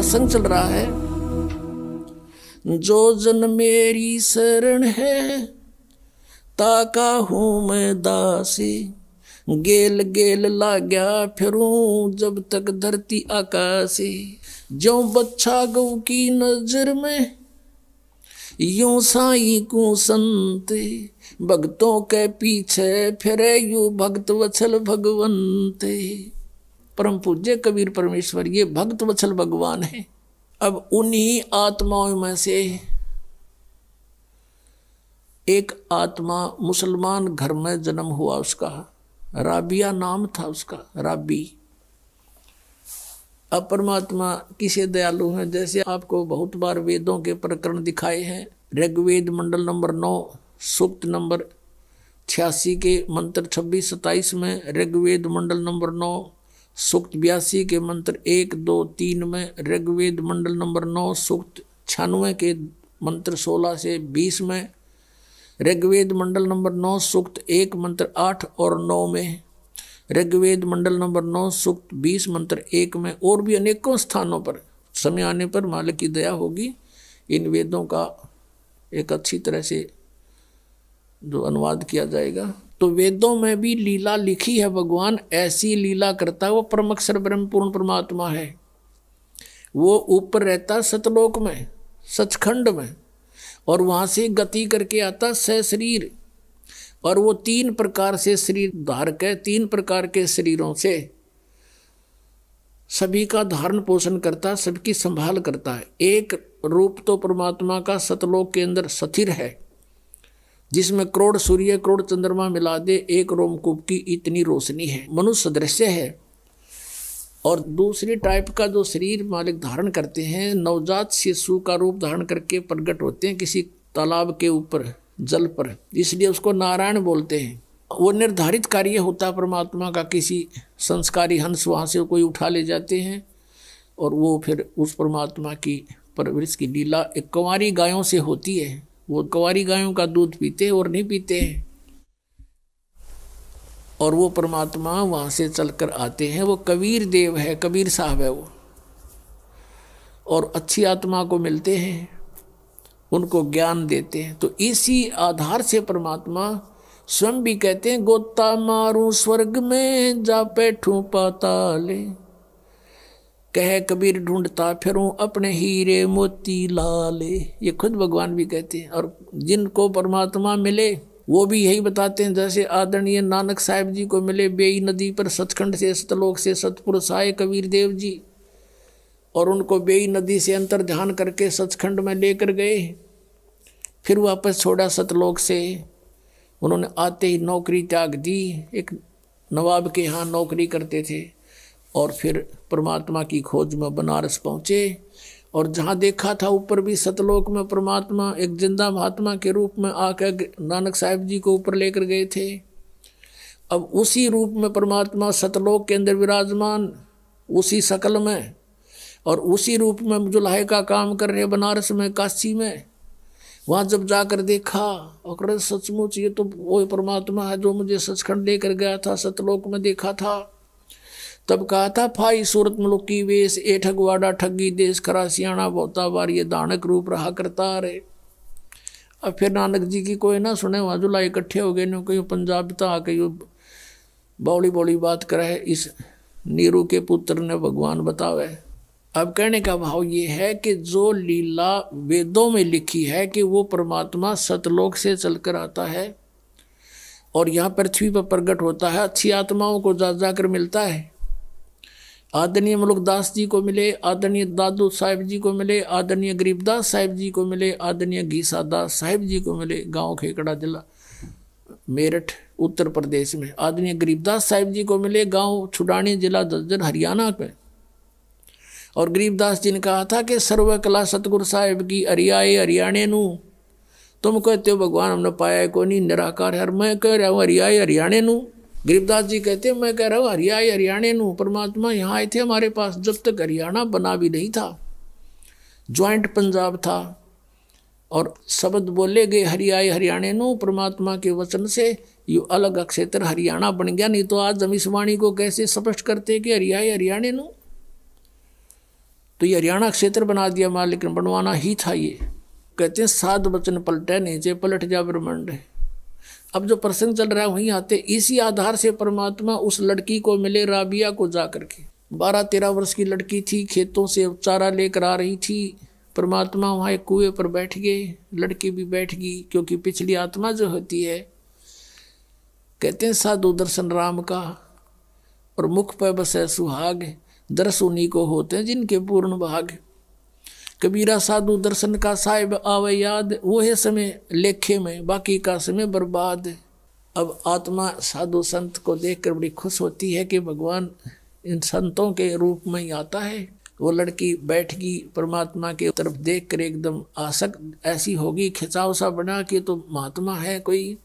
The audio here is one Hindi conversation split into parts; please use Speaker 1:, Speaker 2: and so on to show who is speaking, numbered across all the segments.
Speaker 1: प्रसंग चल रहा है। जो जन मेरी शरण है ताका हूँ मैं दासी, गेल गेल लाग्या फिरूं जब तक धरती आकाशी। जो बच्चा गौ की नजर में यूं साई को संत, भक्तों के पीछे फिरे यू भक्त वत्सल भगवंत। परम पूज्य कबीर परमेश्वर ये भक्त वत्सल भगवान है। अब उन्हीं आत्माओं में से एक आत्मा मुसलमान घर में जन्म हुआ, उसका राबिया नाम था उसका, राबी। अब परमात्मा किसे दयालु हैं, जैसे आपको बहुत बार वेदों के प्रकरण दिखाए हैं। ऋग्वेद मंडल नंबर 9 सूक्त नंबर 86 के मंत्र 26-27 में, ऋग्वेद मंडल नंबर 9 सूक्त 82 के मंत्र 1, 2, 3 में, ऋग्वेद मंडल नंबर 9 सूक्त 96 के मंत्र 16 से 20 में, ऋग्वेद मंडल नंबर 9 सूक्त 1 मंत्र 8 और 9 में, ऋग्वेद मंडल नंबर 9 सूक्त 20 मंत्र 1 में, और भी अनेकों स्थानों पर समय आने पर मालिक की दया होगी इन वेदों का एक अच्छी तरह से जो अनुवाद किया जाएगा। तो वेदों में भी लीला लिखी है, भगवान ऐसी लीला करता है। वो परम अक्षर ब्रह्म पूर्ण परमात्मा है। वो ऊपर रहता सतलोक में, सचखंड में, और वहाँ से गति करके आता सशरीर, और वो 3 प्रकार से शरीर धारक है। 3 प्रकार के शरीरों से सभी का धारण पोषण करता, सबकी संभाल करता है। एक रूप तो परमात्मा का सतलोक के अंदर स्थिर है, जिसमें करोड़ सूर्य करोड़ चंद्रमा मिला दे एक रोमकूप की इतनी रोशनी है, मनुष्य दृश्य है। और दूसरी टाइप का जो शरीर मालिक धारण करते हैं, नवजात शिशु का रूप धारण करके प्रकट होते हैं किसी तालाब के ऊपर जल पर, इसलिए उसको नारायण बोलते हैं। वो निर्धारित कार्य होता परमात्मा का, किसी संस्कारी हंस वहाँ से कोई उठा ले जाते हैं और वो फिर उस परमात्मा की परवरिश की लीला एक कंवारी गायों से होती है। वो कंवारी गायों का दूध पीते हैं और नहीं पीते हैं, और वो परमात्मा वहाँ से चलकर आते हैं। वो कबीर देव है, कबीर साहब है वो, और अच्छी आत्मा को मिलते हैं, उनको ज्ञान देते हैं। तो इसी आधार से परमात्मा स्वयं भी कहते हैं, गोता मारूं स्वर्ग में जा बैठूं पाताले, कह कबीर ढूंढता फिरूं अपने हीरे मोती लाले। ये खुद भगवान भी कहते हैं। और जिनको परमात्मा मिले वो भी यही बताते हैं, जैसे आदरणीय नानक साहिब जी को मिले बेई नदी पर सचखंड से सतलोक से सतपुरुष आए कबीर देव जी, और उनको बेई नदी से अंतर ध्यान करके सचखंड में लेकर गए। फिर वापस छोड़ा सतलोक से, उन्होंने आते ही नौकरी त्याग दी, एक नवाब के यहाँ नौकरी करते थे, और फिर परमात्मा की खोज में बनारस पहुँचे। और जहाँ देखा था ऊपर भी सतलोक में परमात्मा एक जिंदा महात्मा के रूप में आकर नानक साहिब जी को ऊपर लेकर गए थे। अब उसी रूप में परमात्मा सतलोक के अंदर विराजमान, उसी शकल में, और उसी रूप में जुल्हे का काम कर रहे बनारस में, काशी में। वहाँ जब जाकर देखा और सचमुच ये तो वो परमात्मा है जो मुझे सचखंड लेकर गया था, सतलोक में देखा था। तब कहा था, फाई सूरत मलुकी वेश ए ठगवाड़ा ठगी देश खरा सियाणा बहुता बार ये दानक रूप रहा करता रे। अब फिर नानक जी की कोई ना सुने, वहाँ जुला इकट्ठे हो गए न, कोई पंजाब तक आके बौड़ी बौड़ी बात करे इस नीरू के पुत्र ने भगवान बतावे। अब कहने का भाव ये है कि जो लीला वेदों में लिखी है कि वो परमात्मा सतलोक से चलकर आता है और यहाँ पृथ्वी पर प्रकट होता है, अच्छी आत्माओं को जा जाकर मिलता है। आदरणीय मुलुकदास जी को मिले, आदरणीय दादू साहिब जी को मिले, आदरणीय गरीबदास साहिब जी को मिले, आदरणीय घीसा दास साहिब जी को मिले, गांव खेकड़ा जिला मेरठ उत्तर प्रदेश में। आदरणीय गरीबदास साहिब जी को मिले, गांव छुडानी जिला झज्जर हरियाणा में। और गरीबदास जी ने कहा था कि सर्व कला सतगुरु साहिब की अरियाए हरियाणे नू, तुम कहते हो भगवान हमने पाया है, कोई नहीं निराकार है, मैं कह रहा हूँ हरियाए हरियाणे नू। गरीबदास जी कहते हैं मैं कह रहा हूँ हरियाए हरियाणे नू। परमात्मा यहाँ आए थे हमारे पास जब तक हरियाणा बना भी नहीं था, ज्वाइंट पंजाब था, और शब्द बोले गए हरियाए हरियाणे नू। परमात्मा के वचन से ये अलग क्षेत्र हरियाणा बन गया, नहीं तो आज हम इस वाणी को कैसे स्पष्ट करते कि हरियाए हरियाणे नू। तो ये हरियाणा क्षेत्र बना दिया मां, लेकिन बनवाना ही था ये। कहते हैं साध वचन पलटे नीचे पलट जा ब्रह्मांड। अब जो प्रसंग चल रहा है वहीं आते, इसी आधार से परमात्मा उस लड़की को मिले राबिया को जा करके। 12-13 वर्ष की लड़की थी, खेतों से चारा लेकर आ रही थी। परमात्मा वहाँ एक कुएं पर बैठ गए, लड़की भी बैठ गई, क्योंकि पिछली आत्मा जो होती है, कहते हैं साधु दर्शन राम का और मुख पर बसे सुहाग, दर्श उन्हीं को होते हैं जिनके पूर्ण भाग। कबीरा साधु दर्शन का साहिब आवे याद, वो है समय लेखे में बाकी का समय बर्बाद। अब आत्मा साधु संत को देखकर बड़ी खुश होती है कि भगवान इन संतों के रूप में ही आता है। वो लड़की बैठ गई, परमात्मा के तरफ देखकर एकदम आसक्त ऐसी होगी, खिंचाव सा बना कि तो महात्मा है कोई।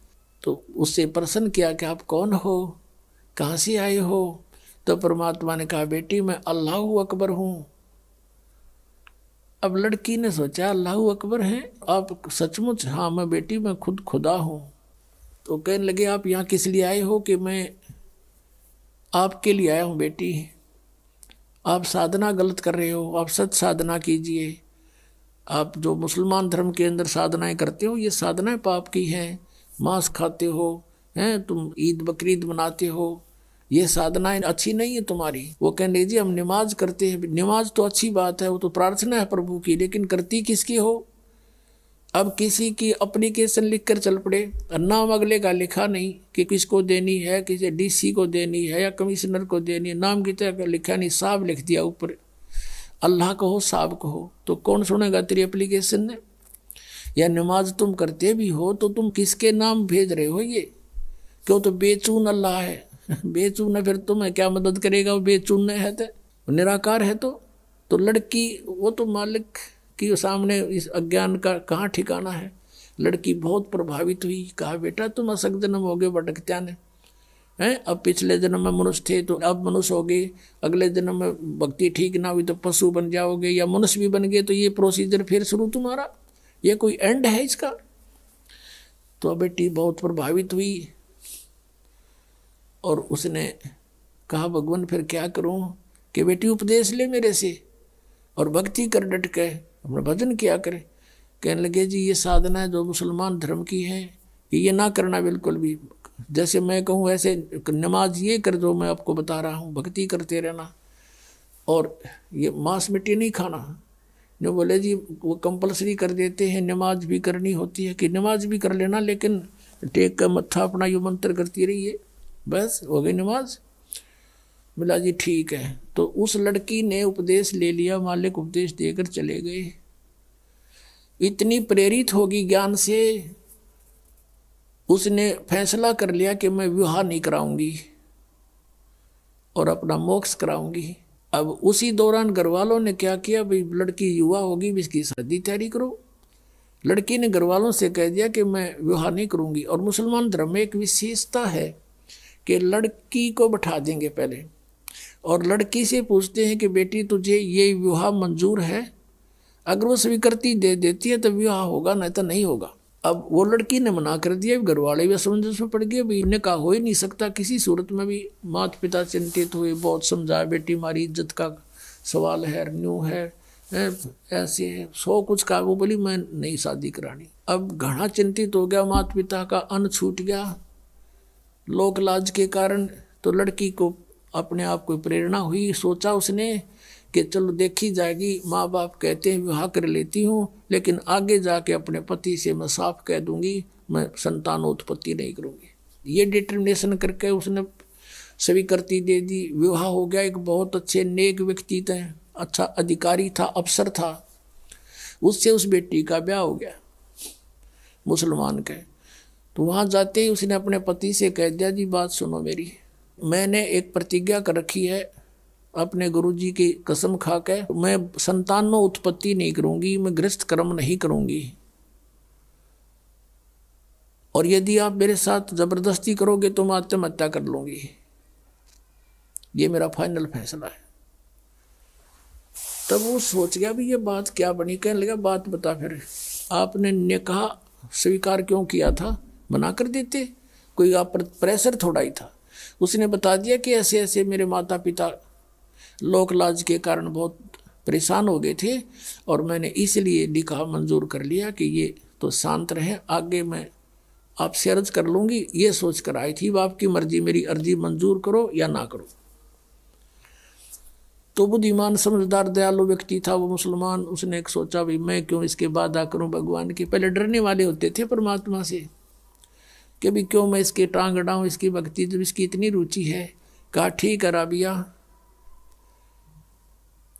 Speaker 1: तो उससे प्रश्न किया कि आप कौन हो, कहाँ से आए हो? तो परमात्मा ने कहा बेटी मैं अल्लाह अकबर हूँ। अब लड़की ने सोचा अल्लाह अकबर है आप सचमुच? हाँ मैं बेटी मैं खुद खुदा हूँ। तो कहने लगे आप यहाँ किस लिए आए हो? कि मैं आपके लिए आया हूँ बेटी, आप साधना गलत कर रहे हो, आप सच साधना कीजिए। आप जो मुसलमान धर्म के अंदर साधनाएं करते हो ये साधनाएं पाप की हैं, मांस खाते हो हैं, तुम ईद बकरीद मनाते हो, ये साधनाएं अच्छी नहीं है तुम्हारी। वो कहने लीजिए हम नमाज करते हैं। नमाज तो अच्छी बात है, वो तो प्रार्थना है प्रभु की, लेकिन करती किसकी हो? अब किसी की एप्लीकेशन लिख कर चल पड़े, नाम अगले का लिखा नहीं कि किसको देनी है, किसी डीसी को देनी है या कमिश्नर को देनी है, नाम की तरह लिखा नहीं, साहब लिख दिया ऊपर, अल्लाह कहो साहब कहो, तो कौन सुनेगा तेरी एप्लीकेशन ने? या नमाज तुम करते भी हो तो तुम किसके नाम भेज रहे हो? ये क्यों? तो बेचून अल्लाह है, बेचून है, फिर तुम्हें क्या मदद करेगा? वो बेचून है तो निराकार है। तो लड़की वो तो मालिक कि सामने इस अज्ञान का कहाँ ठिकाना है। लड़की बहुत प्रभावित हुई, कहा बेटा तुम असक जन्म हो गए भटकत्या ने हैं, अब पिछले जन्म में मनुष्य थे तो अब मनुष्य हो गए, अगले जन्म में भक्ति ठीक ना हुई तो पशु बन जाओगे या मनुष्य भी बन गए, तो ये प्रोसीजर फिर शुरू तुम्हारा, ये कोई एंड है इसका? तो बेटी बहुत प्रभावित हुई और उसने कहा भगवान फिर क्या करूं? कि बेटी उपदेश ले मेरे से और भक्ति कर डट के, अपना भजन किया करे। कहने लगे जी ये साधना है जो मुसलमान धर्म की है, ये ना करना बिल्कुल भी। जैसे मैं कहूँ ऐसे नमाज ये कर दो, मैं आपको बता रहा हूँ, भक्ति करते रहना और ये मांस मिट्टी नहीं खाना। जो बोले जी वो कंपलसरी कर देते हैं, नमाज भी करनी होती है कि नमाज भी कर लेना, लेकिन टेक का मत्था अपना यो मंत्र करती रहिए, बस हो गई नमाज। मिला जी ठीक है। तो उस लड़की ने उपदेश ले लिया, मालिक उपदेश देकर चले गए। इतनी प्रेरित होगी ज्ञान से, उसने फैसला कर लिया कि मैं विवाह नहीं कराऊंगी और अपना मोक्ष कराऊंगी। अब उसी दौरान घर वालों ने क्या किया, भाई लड़की युवा होगी इसकी शादी तैयारी करो। लड़की ने घर वालों से कह दिया कि मैं विवाह नहीं करूंगी। और मुसलमान धर्म में एक विशेषता है कि लड़की को बैठा देंगे पहले और लड़की से पूछते हैं कि बेटी तुझे ये विवाह मंजूर है? अगर वो स्वीकृति दे देती है तो विवाह होगा, नहीं तो नहीं होगा। अब वो लड़की ने मना कर दिया, घर वाले भी असमंजस में पड़ गए, भाई इन्हें कहा हो ही नहीं सकता किसी सूरत में भी। माता पिता चिंतित हुए, बहुत समझाया, बेटी हमारी इज्जत का सवाल है, न्यू है, ऐसे है, 100 कुछ का। वो बोली मैं नहीं शादी करानी। अब घना चिंतित हो गया, माता पिता का अन्न छूट गया लोक लाज के कारण। तो लड़की को अपने आप को प्रेरणा हुई, सोचा उसने कि चलो देखी जाएगी, माँ बाप कहते हैं विवाह कर लेती हूँ, लेकिन आगे जाके अपने पति से मैं साफ कह दूंगी मैं संतानोत्पत्ति नहीं करूँगी। ये डिटर्मिनेशन करके उसने स्वीकृति दे दी। विवाह हो गया। एक बहुत अच्छे नेक व्यक्ति थे, अच्छा अधिकारी था, अफसर था, उससे उस बेटी का ब्याह हो गया मुसलमान के। तो वहाँ जाते ही उसने अपने पति से कह दिया जी बात सुनो मेरी, मैंने एक प्रतिज्ञा कर रखी है अपने गुरुजी की कसम खा के, मैं संतान उत्पत्ति नहीं करूंगी, मैं गृहस्थ कर्म नहीं करूंगी, और यदि आप मेरे साथ जबरदस्ती करोगे तो मैं आत्महत्या कर लूंगी। ये मेरा फाइनल फैसला है। तब वो सोच गया भी ये बात क्या बनी। कहने लगा बात बता फिर आपने निकाह स्वीकार क्यों किया था, मना कर देते, कोई आप पर प्रेशर थोड़ा ही था। उसने बता दिया कि ऐसे ऐसे मेरे माता पिता लोक लाज के कारण बहुत परेशान हो गए थे, और मैंने इसलिए निकाह मंजूर कर लिया कि ये तो शांत रहे, आगे मैं आपसे अर्ज कर लूँगी, ये सोच कर आई थी। आपकी मर्जी, मेरी अर्जी मंजूर करो या ना करो। तो बुद्धिमान समझदार दयालु व्यक्ति था वो मुसलमान। उसने एक सोचा, भाई मैं क्यों इसके वादा करूं भगवान के। पहले डरने वाले होते थे परमात्मा से कि भी क्यों मैं इसके टांग अड़ाऊं, इसकी भक्ति जब इसकी इतनी रुचि है। कहा ठीक है राबिया,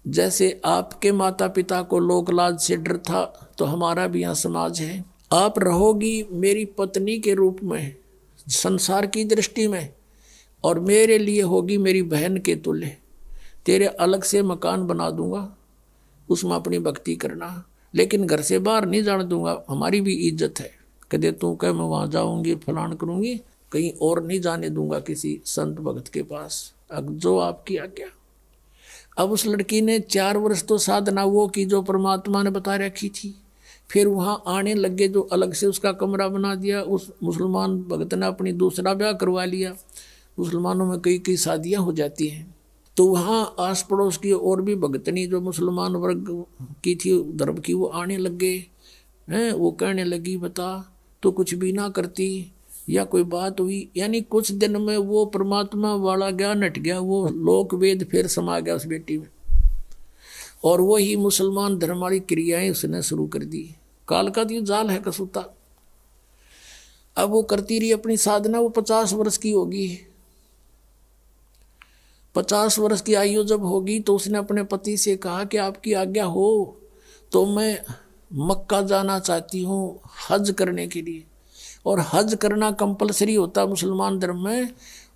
Speaker 1: जैसे आपके माता पिता को लोक लाज से डर था तो हमारा भी यहाँ समाज है। आप रहोगी मेरी पत्नी के रूप में संसार की दृष्टि में, और मेरे लिए होगी मेरी बहन के तुल्य। तेरे अलग से मकान बना दूंगा, उसमें अपनी भक्ति करना, लेकिन घर से बाहर नहीं जाने दूंगा, हमारी भी इज्जत है। कदे तू कह मैं वहाँ जाऊंगी फलान करूंगी, कहीं और नहीं जाने दूंगा किसी संत भक्त के पास, अब जो आपकी आज्ञा। अब उस लड़की ने 4 वर्ष तो साधना वो की जो परमात्मा ने बता रखी थी। फिर वहाँ आने लगे, जो अलग से उसका कमरा बना दिया। उस मुसलमान भक्त ने अपनी दूसरा ब्याह करवा लिया। मुसलमानों में कई कई शादियाँ हो जाती हैं। तो वहाँ आस पड़ोस की और भी भगतनी जो मुसलमान वर्ग की थी धर्म की, वो आने लगे हैं। वो कहने लगी, बता तो कुछ भी ना करती या कोई बात हुई। यानी कुछ दिन में वो परमात्मा वाला ज्ञान हट गया, वो लोक वेद फिर समा गया उस बेटी में, और वही मुसलमान धर्म वाली क्रियाएं उसने शुरू कर दी। काल का तो जाल है कसूता। अब वो करती रही अपनी साधना। वो 50 वर्ष की होगी। 50 वर्ष की आयु जब होगी तो उसने अपने पति से कहा कि आपकी आज्ञा हो तो मैं मक्का जाना चाहती हूँ हज करने के लिए। और हज करना कंपलसरी होता मुसलमान धर्म में।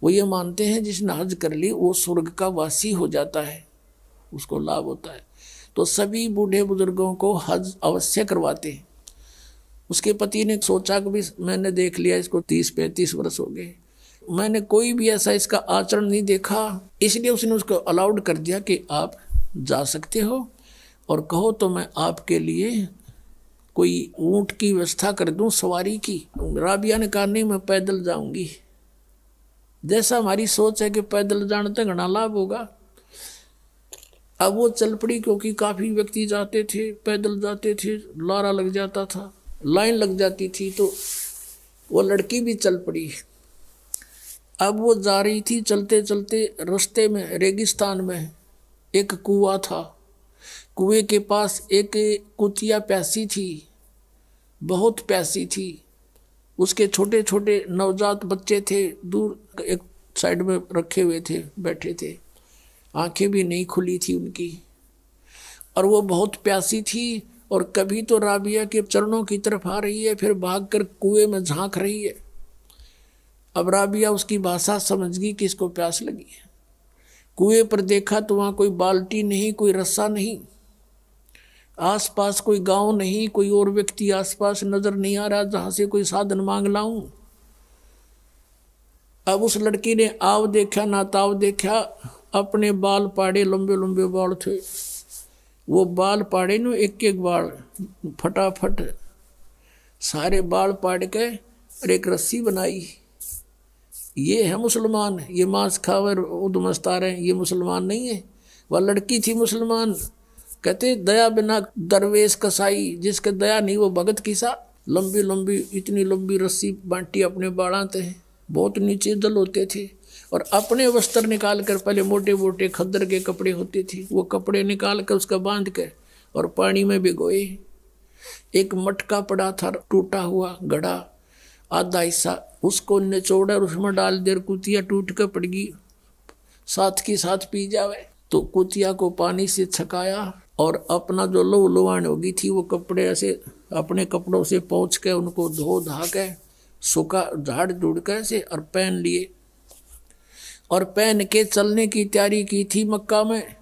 Speaker 1: वो ये मानते हैं जिसने हज कर ली वो स्वर्ग का वासी हो जाता है, उसको लाभ होता है। तो सभी बूढ़े बुजुर्गों को हज अवश्य करवाते हैं। उसके पति ने सोचा कि भी मैंने देख लिया इसको 30-35 वर्ष हो गए, मैंने कोई भी ऐसा इसका आचरण नहीं देखा, इसलिए उसने उसको अलाउड कर दिया कि आप जा सकते हो और कहो तो मैं आपके लिए कोई ऊंट की व्यवस्था कर दूं सवारी की। राबिया ने कहा नहीं, मैं पैदल जाऊंगी। जैसा हमारी सोच है कि पैदल जाने तक घना लाभ होगा। अब वो चल पड़ी, क्योंकि काफी व्यक्ति जाते थे, पैदल जाते थे, लारा लग जाता था, लाइन लग जाती थी, तो वो लड़की भी चल पड़ी। अब वो जा रही थी, चलते चलते रास्ते में रेगिस्तान में एक कुआं था। कुएं के पास एक कुतिया प्यासी थी, बहुत प्यासी थी। उसके छोटे छोटे नवजात बच्चे थे, दूर एक साइड में रखे हुए थे, बैठे थे, आंखें भी नहीं खुली थी उनकी, और वो बहुत प्यासी थी। और कभी तो राबिया के चरणों की तरफ आ रही है, फिर भागकर कुएं में झांक रही है। अब राबिया उसकी भाषा समझ गई कि इसको प्यास लगी है। कुएं पर देखा तो वहाँ कोई बाल्टी नहीं, कोई रस्सा नहीं, आसपास कोई गांव नहीं, कोई और व्यक्ति आसपास नजर नहीं आ रहा जहां से कोई साधन मांग लाऊं। अब उस लड़की ने आव देखा ना ताव देखा, अपने बाल पाड़े, लंबे लंबे बाल थे, वो बाल पाड़े न एक एक बाल फटाफट सारे बाल पाड़ के और एक रस्सी बनाई। ये है मुसलमान, ये मांस खावर उदमस्तार है, ये मुसलमान नहीं है। वह लड़की थी मुसलमान। कहते दया बिना दरवेश कसाई, जिसके दया नहीं वो भगत किसा। लंबी लंबी इतनी लंबी रस्सी बांटी अपने बाड़ाते हैं, बहुत नीचे जल होते थे, और अपने वस्त्र निकाल कर, पहले मोटे मोटे खद्दर के कपड़े होते थे, वो कपड़े निकाल कर उसका बांध कर और पानी में भिगोए। एक मटका पड़ा था टूटा हुआ घड़ा, आधा हिस्सा उसको निचोड़ा और उसमें डाल देर कुतिया टूट कर पड़ गई, साथ की साथ पी जावे। तो कुतिया को पानी से छकाया और अपना जो लो लोहान होगी थी वो कपड़े ऐसे अपने कपड़ों से पोंछ के उनको धो धा के सूखा झाड़ झूड़ के ऐसे और पहन लिए, और पहन के चलने की तैयारी की थी मक्का में।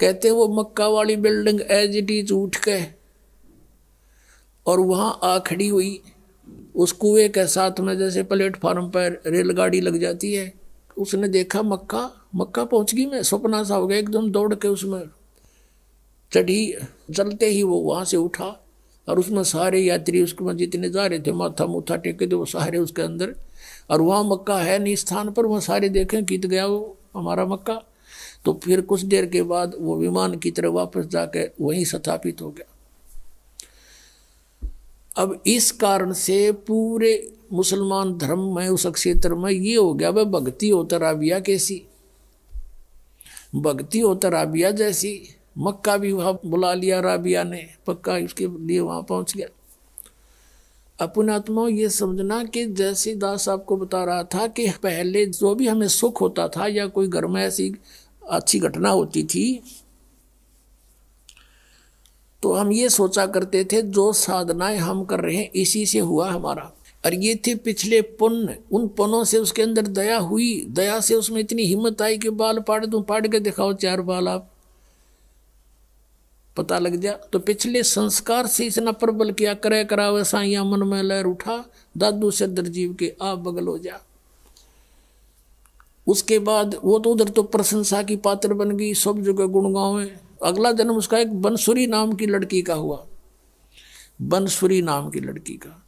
Speaker 1: कहते वो मक्का वाली बिल्डिंग एज इट इज उठ के और वहां आ खड़ी हुई उस कुएं के साथ में, जैसे प्लेटफार्म पर रेलगाड़ी लग जाती है। उसने देखा मक्का, मक्का पहुंच गई, मैं सपना सा हो गया, एकदम दौड़ के उसमें चढ़ी। चलते ही वो वहां से उठा और उसमें सारे यात्री उसमें जितने जा रहे थे माथा मुथा टेके थे वो सारे उसके अंदर, और वहाँ मक्का है नहीं स्थान पर, वहाँ सारे देखें कित गया वो हमारा मक्का। तो फिर कुछ देर के बाद वो विमान की तरह वापस जाकर वहीं स्थापित हो गया। अब इस कारण से पूरे मुसलमान धर्म में उस क्षेत्र में ये हो गया, वह भक्ति होता राबिया कैसी, भक्ति होता राबिया जैसी। मक्का भी वहां बुला लिया राबिया ने, पक्का इसके लिए वहां पहुंच गया। अपने आत्मा ये समझना कि जैसे दास आपको बता रहा था कि पहले जो भी हमें सुख होता था या कोई घर में ऐसी अच्छी घटना होती थी तो हम ये सोचा करते थे जो साधनाएं हम कर रहे हैं इसी से हुआ हमारा। और ये थे पिछले पुण्य, उन पुण्यों से उसके अंदर दया हुई, दया से उसमें इतनी हिम्मत आई कि बाल पाड़ दूं, पाड़ के दिखाओ 4 बाल, आप पता लग जा। तो पिछले संस्कार से इतना प्रबल किया, करे करावे साइया मन में लहर उठा, दादू से दरजीव के आप बगल हो जा। उसके बाद वो तो उधर तो प्रशंसा की पात्र बन गई, सब जगह गुणगांव में। अगला जन्म उसका एक बंसुरी नाम की लड़की का हुआ, बंसुरी नाम की लड़की का।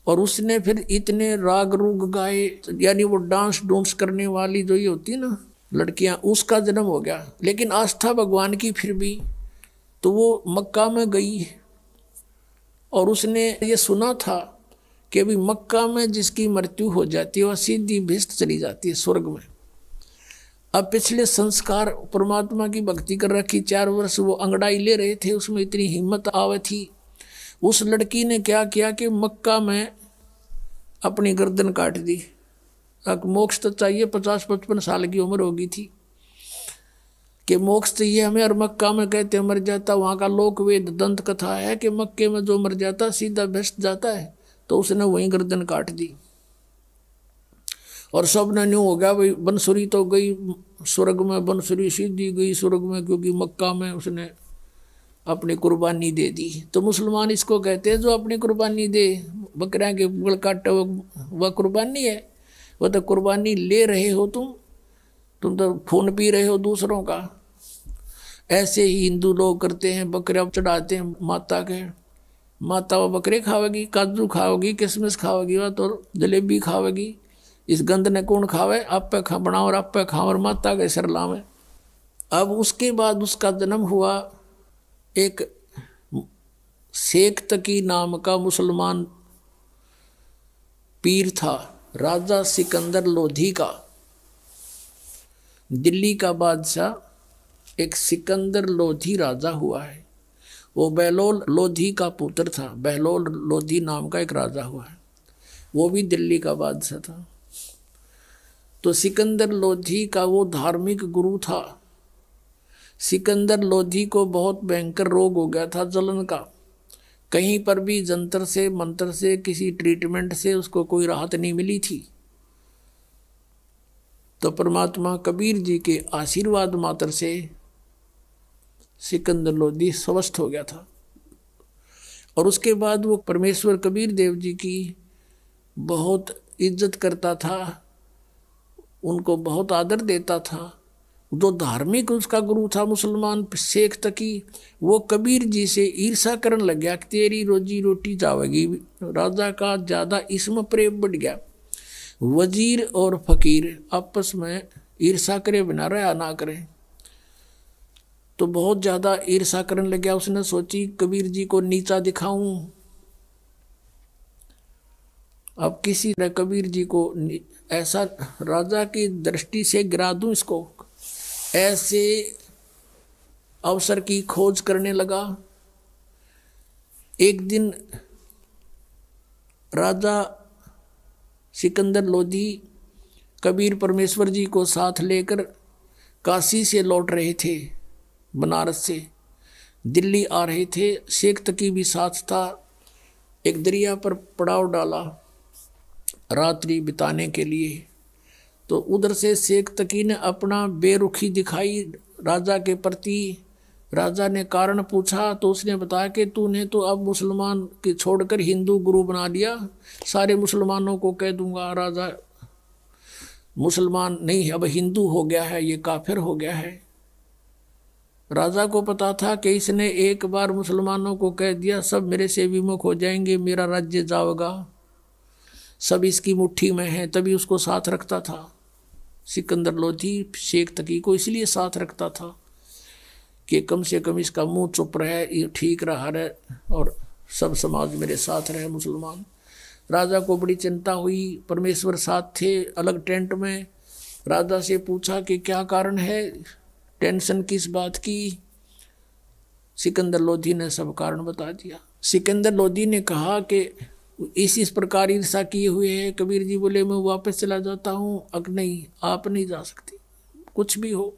Speaker 1: और उसने फिर इतने राग रूग गाए, यानी वो डांस डूंस करने वाली जो ये होती ना लड़कियां, उसका जन्म हो गया। लेकिन आस्था भगवान की फिर भी, तो वो मक्का में गई और उसने ये सुना था कि अभी मक्का में जिसकी मृत्यु हो जाती है वह सीधी भिष्ट चली जाती है स्वर्ग में। अब पिछले संस्कार परमात्मा की भक्ति कर रखी, 4 वर्ष वो अंगड़ाई ले रहे थे, उसमें इतनी हिम्मत आवे थी। उस लड़की ने क्या किया कि मक्का में अपनी गर्दन काट दी। अब मोक्ष तो चाहिए, 50-55 साल की उम्र होगी थी कि मोक्ष चाहिए हमें, और मक्का में कहते मर जाता, वहाँ का लोक वेद दंत कथा है कि मक्के में जो मर जाता सीधा भ्रष्ट जाता है। तो उसने वहीं गर्दन काट दी और सब ने न्यू हो गया भाई, बंसुरी तो गई स्वर्ग में, बंसुरी सीधी गई स्वर्ग में, क्योंकि मक्का में उसने अपनी कुर्बानी दे दी। तो मुसलमान इसको कहते हैं जो अपनी कुर्बानी दे, बकरियां के गल काटे वह कुर्बानी है। वह तो कुर्बानी ले रहे हो तुम तो खून पी रहे हो दूसरों का। ऐसे ही हिंदू लोग करते हैं, बकरियां चढ़ाते हैं माता के, माता वो बकरे खावेगी, काजू खाओगी, किशमिश खाओगी, वह तो जलेबी खावेगी। इस गंद ने कौन खावे, आप पे खा बनाओ और आप पे खाओ और माता के सिर लावे। अब उसके बाद उसका जन्म हुआ एक शेख तकी नाम का मुसलमान पीर था, राजा सिकंदर लोधी का, दिल्ली का बादशाह एक सिकंदर लोधी राजा हुआ है। वो बहलोल लोधी का पुत्र था, बहलोल लोधी नाम का एक राजा हुआ है, वो भी दिल्ली का बादशाह था। तो सिकंदर लोधी का वो धार्मिक गुरु था। सिकंदर लोधी को बहुत भयंकर रोग हो गया था जलन का, कहीं पर भी जंतर से मंत्र से किसी ट्रीटमेंट से उसको कोई राहत नहीं मिली थी। तो परमात्मा कबीर जी के आशीर्वाद मात्र से सिकंदर लोधी स्वस्थ हो गया था। और उसके बाद वो परमेश्वर कबीर देव जी की बहुत इज्जत करता था, उनको बहुत आदर देता था। जो धार्मिक उसका गुरु था मुसलमान शेख तकी, वो कबीर जी से ईर्षा करने लग गया कि तेरी रोजी रोटी जावेगी। राजा का ज़्यादा इसमें प्रेम बढ़ गया। वजीर और फकीर आपस में ईर्षा करे बिना रहा ना करें, तो बहुत ज़्यादा ईर्षा करने लग गया। उसने सोची कबीर जी को नीचा दिखाऊं, अब किसी तरह कबीर जी को ऐसा राजा की दृष्टि से गिरा दूं इसको। ऐसे अवसर की खोज करने लगा। एक दिन राजा सिकंदर लोधी कबीर परमेश्वर जी को साथ लेकर काशी से लौट रहे थे, बनारस से दिल्ली आ रहे थे। शेख तकी भी साथ था। एक दरिया पर पड़ाव डाला रात्रि बिताने के लिए। तो उधर से शेख तकी ने अपना बेरुखी दिखाई राजा के प्रति। राजा ने कारण पूछा तो उसने बताया कि तूने तो अब मुसलमान के छोड़कर हिंदू गुरु बना लिया, सारे मुसलमानों को कह दूंगा राजा मुसलमान नहीं अब हिंदू हो गया है, ये काफिर हो गया है। राजा को पता था कि इसने एक बार मुसलमानों को कह दिया सब मेरे से विमुख हो जाएंगे, मेरा राज्य जाएगा, सब इसकी मुट्ठी में है, तभी उसको साथ रखता था। सिकंदर लोधी शेख तकी को इसलिए साथ रखता था कि कम से कम इसका मुंह चुप रहे, ये ठीक रहा रहे और सब समाज मेरे साथ रहे मुसलमान। राजा को बड़ी चिंता हुई, परमेश्वर साथ थे अलग टेंट में। राजा से पूछा कि क्या कारण है, टेंशन किस बात की। सिकंदर लोधी ने सब कारण बता दिया। सिकंदर लोधी ने कहा कि इस प्रकार ईर्षा किए हुए है। कबीर जी बोले मैं वापस चला जाता हूँ। अग नहीं, आप नहीं जा सकते, कुछ भी हो।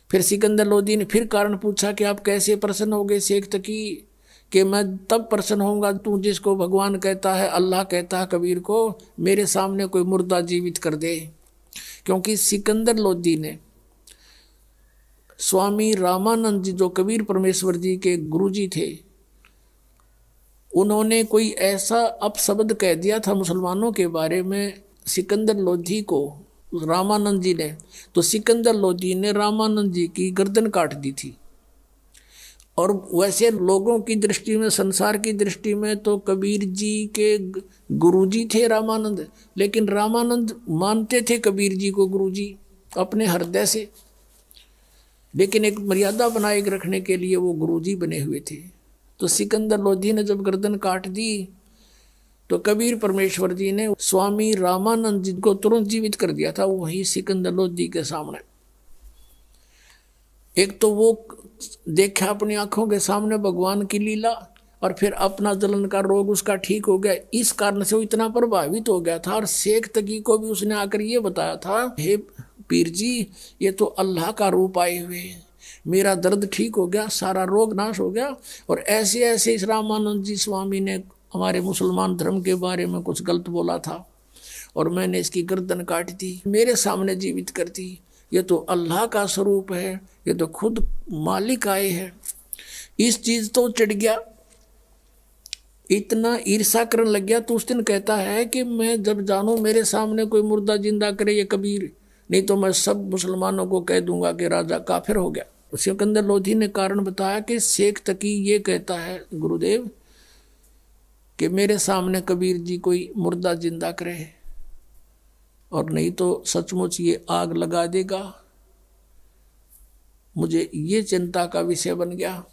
Speaker 1: फिर सिकंदर लोधी ने फिर कारण पूछा कि आप कैसे प्रसन्न हो गए शेख तकी, कि मैं तब प्रसन्न होऊंगा तू जिसको भगवान कहता है, अल्लाह कहता है कबीर को मेरे सामने कोई मुर्दा जीवित कर दे। क्योंकि सिकंदर लोधी ने स्वामी रामानंद जी जो कबीर परमेश्वर जी के गुरुजी थे, उन्होंने कोई ऐसा अपशब्द कह दिया था मुसलमानों के बारे में सिकंदर लोधी को रामानंद जी ने, तो सिकंदर लोधी ने रामानंद जी की गर्दन काट दी थी। और वैसे लोगों की दृष्टि में, संसार की दृष्टि में तो कबीर जी के गुरुजी थे रामानंद, लेकिन रामानंद मानते थे कबीर जी को गुरुजी अपने हृदय से, लेकिन एक मर्यादा बनाए रखने के लिए वो गुरुजी बने हुए थे। तो सिकंदर लोधी ने जब गर्दन काट दी तो कबीर परमेश्वर जी ने स्वामी रामानंद जी को तुरंत जीवित कर दिया था वही सिकंदर लोधी के सामने। एक तो वो देखा अपनी आंखों के सामने भगवान की लीला, और फिर अपना जलन का रोग उसका ठीक हो गया। इस कारण से वो इतना प्रभावित हो गया था। और शेख तकी को भी उसने आकर ये बताया था, हे पीर जी ये तो अल्लाह का रूप आए हुए, मेरा दर्द ठीक हो गया, सारा रोग नाश हो गया। और ऐसे ऐसे इस रामानंद जी स्वामी ने हमारे मुसलमान धर्म के बारे में कुछ गलत बोला था और मैंने इसकी गर्दन काट दी, मेरे सामने जीवित कर दी। ये तो अल्लाह का स्वरूप है, ये तो खुद मालिक आए हैं। इस चीज तो चढ़ गया, इतना ईर्षा करने लग गया। तो उस दिन कहता है कि मैं जब जानूं मेरे सामने कोई मुर्दा जिंदा करे ये कबीर, नहीं तो मैं सब मुसलमानों को कह दूंगा कि राजा काफिर हो गया। सिकंदर लोधी ने कारण बताया कि शेख तकी ये कहता है गुरुदेव कि मेरे सामने कबीर जी कोई मुर्दा जिंदा करे, और नहीं तो सचमुच ये आग लगा देगा। मुझे ये चिंता का विषय बन गया।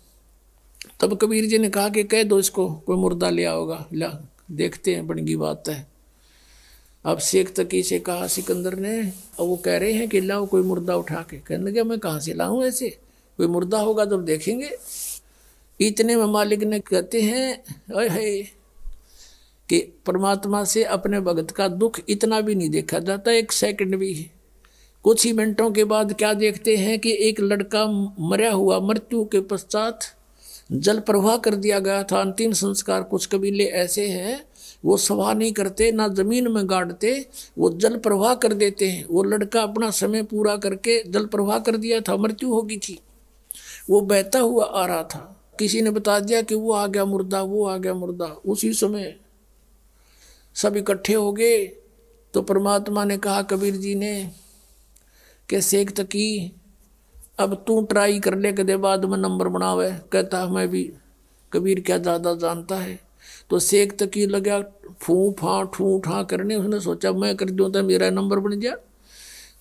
Speaker 1: तब कबीर जी ने कहा कि कह दो इसको कोई मुर्दा ले आओगा, ला देखते हैं बन की बात है। अब शेख तकी से कहा सिकंदर ने, और वो कह रहे हैं कि लाओ कोई मुर्दा उठा के। कहने लगा मैं कहाँ से लाऊं, ऐसे कोई मुर्दा होगा जब देखेंगे। इतने में मालिक ने कहते हैं ओए है कि परमात्मा से अपने भगत का दुख इतना भी नहीं देखा जाता, एक सेकंड भी। कुछ ही मिनटों के बाद क्या देखते हैं कि एक लड़का मरा हुआ, मृत्यु के पश्चात जल प्रवाह कर दिया गया था। अंतिम संस्कार कुछ कबीले ऐसे हैं वो सवाह नहीं करते, ना जमीन में गाड़ते, वो जल प्रवाह कर देते हैं। वो लड़का अपना समय पूरा करके जल प्रवाह कर दिया था, मृत्यु हो गई थी, वो बहता हुआ आ रहा था। किसी ने बता दिया कि वो आ गया मुर्दा, वो आ गया मुर्दा। उसी समय सब इकट्ठे हो गए। तो परमात्मा ने कहा कबीर जी ने कि शेख तकी अब तू ट्राई कर ले, कदे बाद में नंबर बनावे। कहता मैं भी कबीर क्या ज़्यादा जानता है। तो शेख तकी लगा फू फा ठू ठा करने। उसने सोचा मैं कर दूँ तो मेरा नंबर बन गया।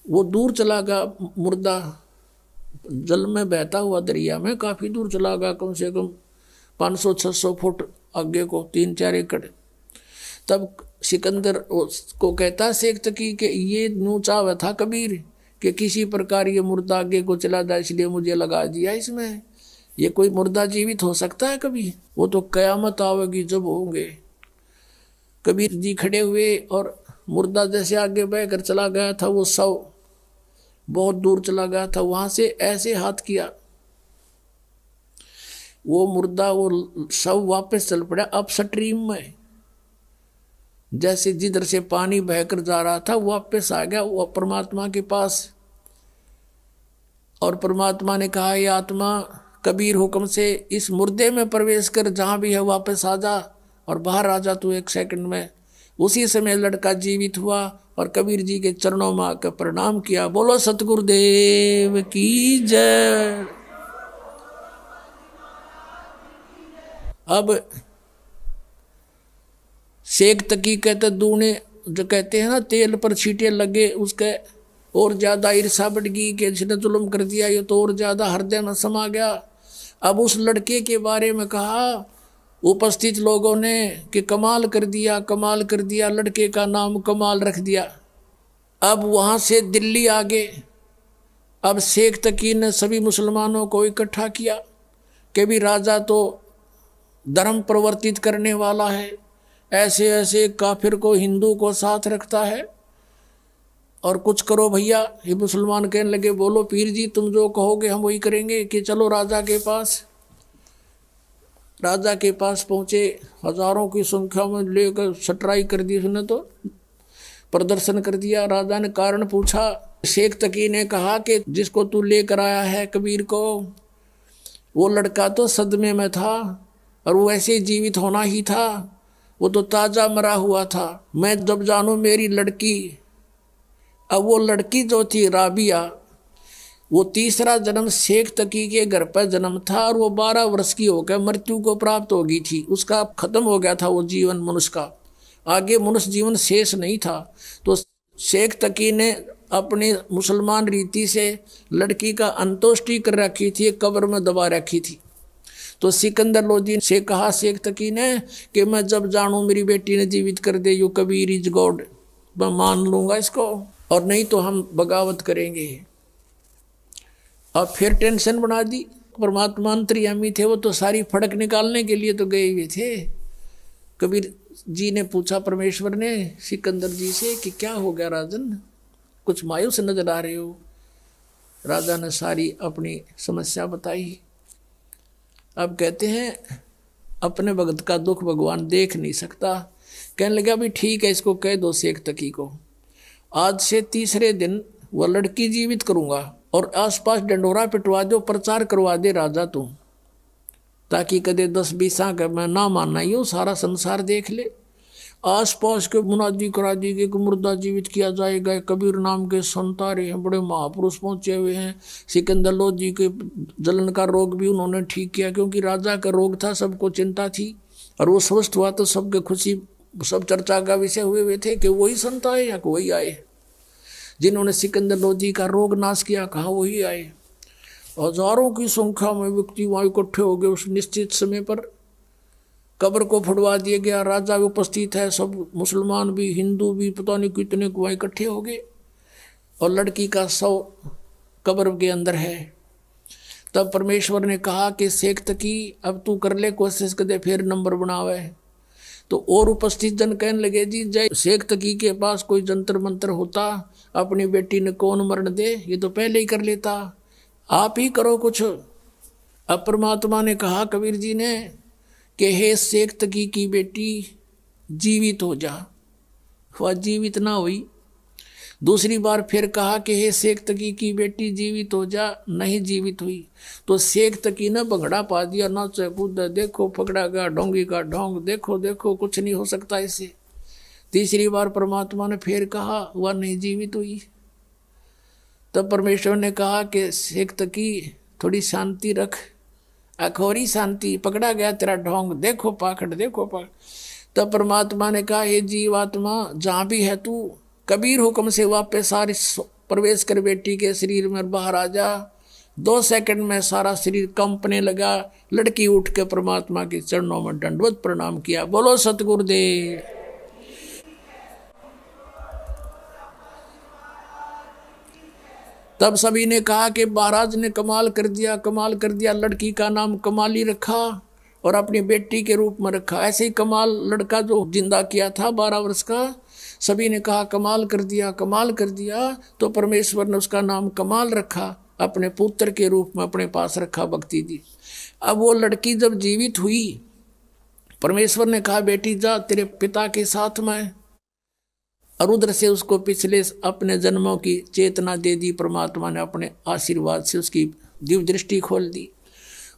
Speaker 1: वो दूर चला गया मुर्दा, जल में बहता हुआ दरिया में काफ़ी दूर चला गया, कम से कम 500-600 फुट आगे को, 3-4 एकड़। तब सिकंदर को कहता शेख तकी कि ये न्यू चाव था कबीर कि किसी प्रकार ये मुर्दा आगे को चला जाए, इसलिए मुझे लगा दिया इसमें। ये कोई मुर्दा जीवित हो सकता है कभी? वो तो कयामत आवेगी जब होंगे। कबीर जी खड़े हुए और मुर्दा जैसे आगे बह कर चला गया था, वो शव बहुत दूर चला गया था, वहां से ऐसे हाथ किया, वो मुर्दा, वो शव वापस चल पड़ा अप स्ट्रीम में। जैसे जिधर से पानी बहकर जा रहा था वापस आ गया वो परमात्मा के पास। और परमात्मा ने कहा ये आत्मा कबीर हुक्म से इस मुर्दे में प्रवेश कर, जहां भी है वापस आ जा और बाहर आ जा तू 1 सेकंड में। उसी समय लड़का जीवित हुआ और कबीर जी के चरणों में आकर प्रणाम किया। बोलो सतगुरुदेव की जय। अब शेख तकी कहते दूने जो कहते हैं ना तेल पर छींटे लगे उसके और ज्यादा ईर्षा बढ़ गई कि जिसने जुल्म कर दिया ये तो और ज्यादा हृदय में समा गया। अब उस लड़के के बारे में कहा उपस्थित लोगों ने कि कमाल कर दिया, कमाल कर दिया, लड़के का नाम कमाल रख दिया। अब वहां से दिल्ली आ गए। अब शेख तकी ने सभी मुसलमानों को इकट्ठा किया कि भी राजा तो धर्म प्रवर्तित करने वाला है, ऐसे ऐसे काफिर को हिंदू को साथ रखता है, और कुछ करो भैया। ये मुसलमान कहने लगे बोलो पीर जी तुम जो कहोगे हम वही करेंगे। कि चलो राजा के पास। राजा के पास पहुंचे, हजारों की संख्या में लेकर सटराई कर दी उसने, तो प्रदर्शन कर दिया। राजा ने कारण पूछा। शेख तकी ने कहा कि जिसको तू लेकर आया है कबीर को, वो लड़का तो सदमे में था और वो ऐसे जीवित होना ही था, वो तो ताजा मरा हुआ था। मैं जब जानू मेरी लड़की, अब वो लड़की जो थी राबिया, वो तीसरा जन्म शेख तकी के घर पर जन्म था और वो 12 वर्ष की होकर मृत्यु को प्राप्त हो गई थी। उसका खत्म हो गया था वो जीवन मनुष्य का, आगे मनुष्य जीवन शेष नहीं था। तो शेख तकी ने अपनी मुसलमान रीति से लड़की का अंत्येष्टि कर रखी थी, कब्र में दबा रखी थी। तो सिकंदर लोधी से कहा शेख तकी ने कि मैं जब जानूं मेरी बेटी ने जीवित कर दे, यू कबीर इज गॉड, मैं मान लूंगा इसको, और नहीं तो हम बगावत करेंगे। अब फिर टेंशन बना दी। परमात्मा अंतर्यामी थे, वो तो सारी फड़क निकालने के लिए तो गए हुए थे। कबीर जी ने पूछा परमेश्वर ने सिकंदर जी से कि क्या हो गया राजन, कुछ मायूस नजर आ रहे हो। राजा ने सारी अपनी समस्या बताई। अब कहते हैं अपने भगत का दुख भगवान देख नहीं सकता। कहने लगा अभी ठीक है, इसको कह दो शेख तकी को, आज से तीसरे दिन वह लड़की जीवित करूंगा और आसपास डंडोरा पिटवा दो, प्रचार करवा दे राजा तू, ताकि कदे 10-20 का मैं ना मानना ही हो, सारा संसार देख ले। आसपास के मुनादी करा दी कि मुर्दा जीवित किया जाएगा। कबीर नाम के संत आ रहे हैं, बड़े महापुरुष पहुंचे हुए हैं। सिकंदर लोधी के जलन का रोग भी उन्होंने ठीक किया, क्योंकि राजा का रोग था, सबको चिंता थी, और वो स्वस्थ हुआ तो सबके खुशी, सब चर्चा का विषय हुए थे कि वही संत आए या वही आए जिन्होंने सिकंदर लोधी का रोग नाश किया। कहा वही आए। हजारों की संख्या में व्यक्ति वहां इकट्ठे हो गए। उस निश्चित समय पर कब्र को फुड़वा दिया गया। राजा उपस्थित है, सब मुसलमान भी हिंदू भी, पता नहीं कितने को वहां इकट्ठे हो गए, और लड़की का शव कब्र के अंदर है। तब परमेश्वर ने कहा कि शेख तकी अब तू कर ले कोशिश, कर फिर नंबर बनावे। तो और उपस्थित जन कहने लगे जी जय शेख तकी के पास कोई जंतर मंत्र होता, अपनी बेटी ने कौन मरण दे, ये तो पहले ही कर लेता, आप ही करो कुछ। अब परमात्मा ने कहा कबीर जी ने कि हे शेख तकी की बेटी जीवित हो जा। वह जीवित ना हुई। दूसरी बार फिर कहा कि हे शेख तकी की बेटी जीवित हो जा, नहीं जीवित हुई। तो शेख तकी ने भंगड़ा पा दिया, नाचे कूद, देखो पकड़ा गया ढोंगी का ढोंग, देखो देखो कुछ नहीं हो सकता इससे। तीसरी बार परमात्मा ने फिर कहा, वह नहीं जीवित हुई। तब परमेश्वर ने कहा कि शेख तकी थोड़ी शांति रख, अखोरी शांति, पकड़ा गया तेरा ढोंग, देखो पाखड़ देखो पाखड़। तब परमात्मा ने कहा हे जीवात्मा जहाँ भी है तू, कबीर हुक्म से वापस सारी प्रवेश कर बेटी के शरीर में बाहर आ जा। 2 सेकंड में सारा शरीर कंपने लगा। लड़की उठ के परमात्मा के चरणों में दंडवत प्रणाम किया। बोलो सतगुरुदेव। तब सभी ने कहा कि महाराज ने कमाल कर दिया, कमाल कर दिया। लड़की का नाम कमाली रखा और अपनी बेटी के रूप में रखा। ऐसे ही कमाल लड़का जो जिंदा किया था 12 वर्ष का, सभी ने कहा कमाल कर दिया, कमाल कर दिया। तो परमेश्वर ने उसका नाम कमाल रखा, अपने पुत्र के रूप में अपने पास रखा, भक्ति दी। अब वो लड़की जब जीवित हुई, परमेश्वर ने कहा बेटी जा तेरे पिता के साथ में, और उधर से उसको पिछले अपने जन्मों की चेतना दे दी। परमात्मा ने अपने आशीर्वाद से उसकी दिव्य दृष्टि खोल दी।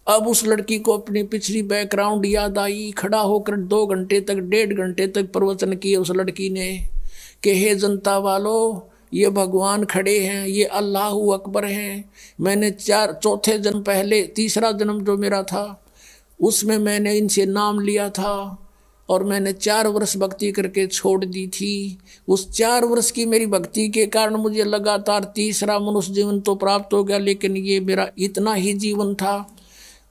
Speaker 1: अब उस लड़की को अपनी पिछली बैकग्राउंड याद आई। खड़ा होकर 2 घंटे तक 1.5 घंटे तक प्रवचन किए उस लड़की ने कि हे जनता वालों, ये भगवान खड़े हैं, ये अल्लाह अकबर हैं। मैंने 4 जन्म पहले, तीसरा जन्म जो मेरा था उसमें मैंने इनसे नाम लिया था, और मैंने 4 वर्ष भक्ति करके छोड़ दी थी। उस 4 वर्ष की मेरी भक्ति के कारण मुझे लगातार तीसरा मनुष्य जीवन तो प्राप्त हो गया, लेकिन ये मेरा इतना ही जीवन था।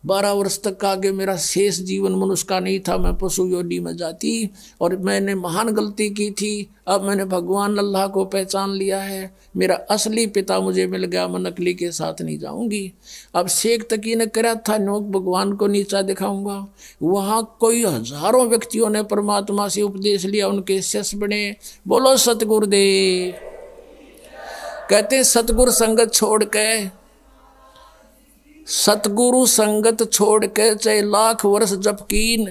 Speaker 1: 12 वर्ष तक का आगे मेरा शेष जीवन मनुष्य का नहीं था, मैं पशु योनि में जाती। और मैंने महान गलती की थी। अब मैंने भगवान अल्लाह को पहचान लिया है, मेरा असली पिता मुझे मिल गया, मैं नकली के साथ नहीं जाऊंगी। अब शेख तकी ने करा था नोक भगवान को नीचा दिखाऊंगा। वहाँ कोई हजारों व्यक्तियों ने परमात्मा से उपदेश लिया, उनके शिष्य बने। बोलो सतगुरुदेव। कहते सतगुरु संगत छोड़ के, सतगुरु संगत छोड़ के चाहे लाख वर्ष जप कीन,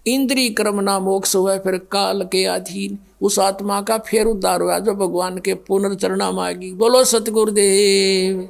Speaker 1: इंद्री कर्म ना मोक्ष हुआ फिर काल के अधीन। उस आत्मा का फिर उद्धार हुआ जो भगवान के पुनर्चरणा मांगी। बोलो सतगुरुदेव।